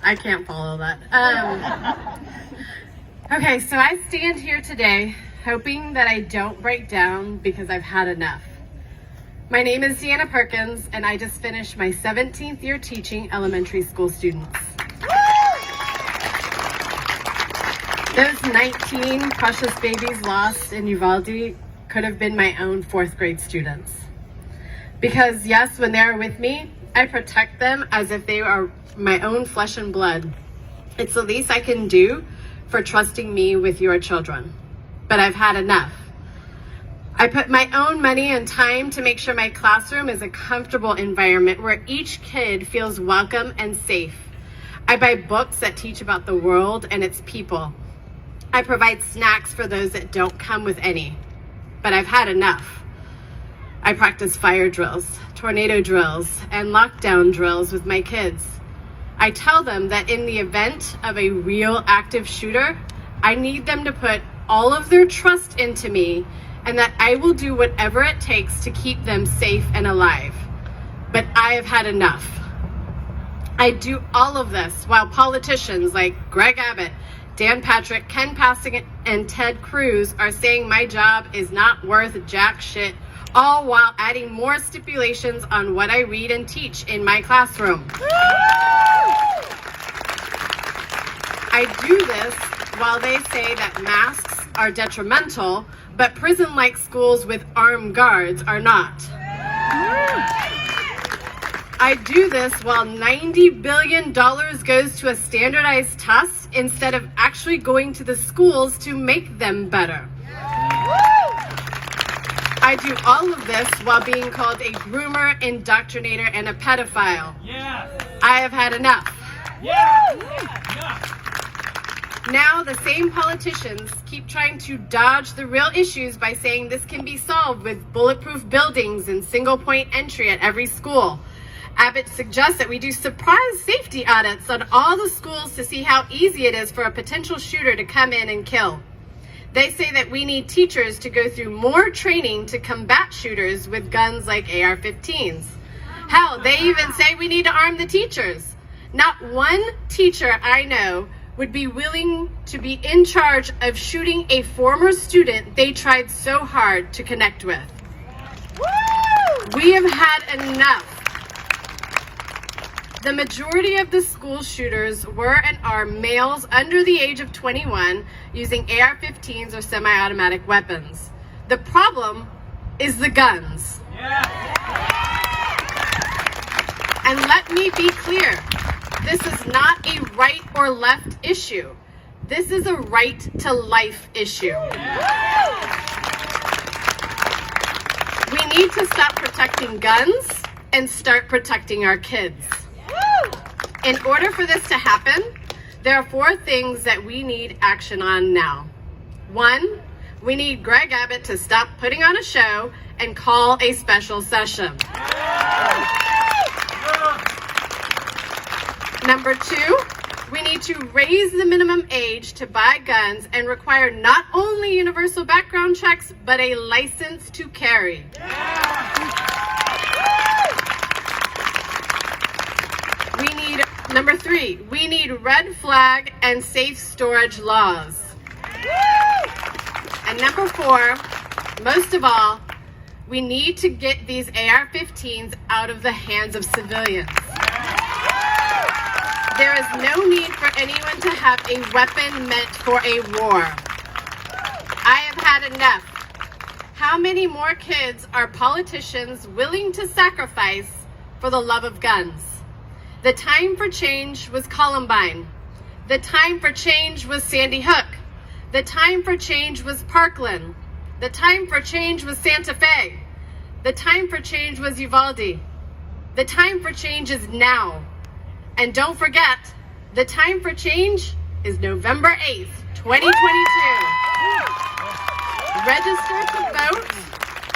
I can't follow that. Okay, so I stand here today hoping that I don't break down because I've had enough. My name is Deanna Perkins, and I just finished my 17th year teaching elementary school students. Those 19 precious babies lost in Uvalde could have been my own 4th grade students. Because yes, when they're with me, I protect them as if they are my own flesh and blood. It's the least I can do for trusting me with your children. But I've had enough. I put my own money and time to make sure my classroom is a comfortable environment where each kid feels welcome and safe. I buy books that teach about the world and its people. I provide snacks for those that don't come with any. But I've had enough. I practice fire drills, tornado drills, and lockdown drills with my kids. I tell them that in the event of a real active shooter, I need them to put all of their trust into me and that I will do whatever it takes to keep them safe and alive. But I have had enough. I do all of this while politicians like Greg Abbott, Dan Patrick, Ken Paxton, and Ted Cruz are saying my job is not worth jack shit, all while adding more stipulations on what I read and teach in my classroom. I do this while they say that masks are detrimental, but prison-like schools with armed guards are not. I do this while $90 billion goes to a standardized test instead of actually going to the schools to make them better. I do all of this while being called a groomer, indoctrinator, and a pedophile. Yeah. I have had enough. Yeah. Now the same politicians keep trying to dodge the real issues by saying this can be solved with bulletproof buildings and single point entry at every school. Abbott suggests that we do surprise safety audits on all the schools to see how easy it is for a potential shooter to come in and kill. They say that we need teachers to go through more training to combat shooters with guns like AR-15s. Hell, they even say we need to arm the teachers. Not one teacher I know would be willing to be in charge of shooting a former student they tried so hard to connect with. We have had enough. The majority of the school shooters were and are males under the age of 21 using AR-15s or semi-automatic weapons. The problem is the guns. Yeah. And let me be clear, this is not a right or left issue. This is a right to life issue. We need to stop protecting guns and start protecting our kids. In order for this to happen, there are 4 things that we need action on now. 1, we need Greg Abbott to stop putting on a show and call a special session. Number 2, we need to raise the minimum age to buy guns and require not only universal background checks, but a license to carry. Number 3, we need red flag and safe storage laws. And number 4, most of all, we need to get these AR-15s out of the hands of civilians. There is no need for anyone to have a weapon meant for a war. I have had enough. How many more kids are politicians willing to sacrifice for the love of guns? The time for change was Columbine. The time for change was Sandy Hook. The time for change was Parkland. The time for change was Santa Fe. The time for change was Uvalde. The time for change is now. And don't forget, the time for change is November 8th, 2022. Register to vote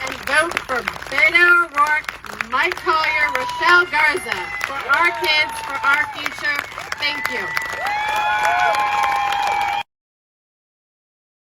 and vote for Beto O'Rourke, Mike Collier, Rochelle Garza, for our kids, for our future. Thank you.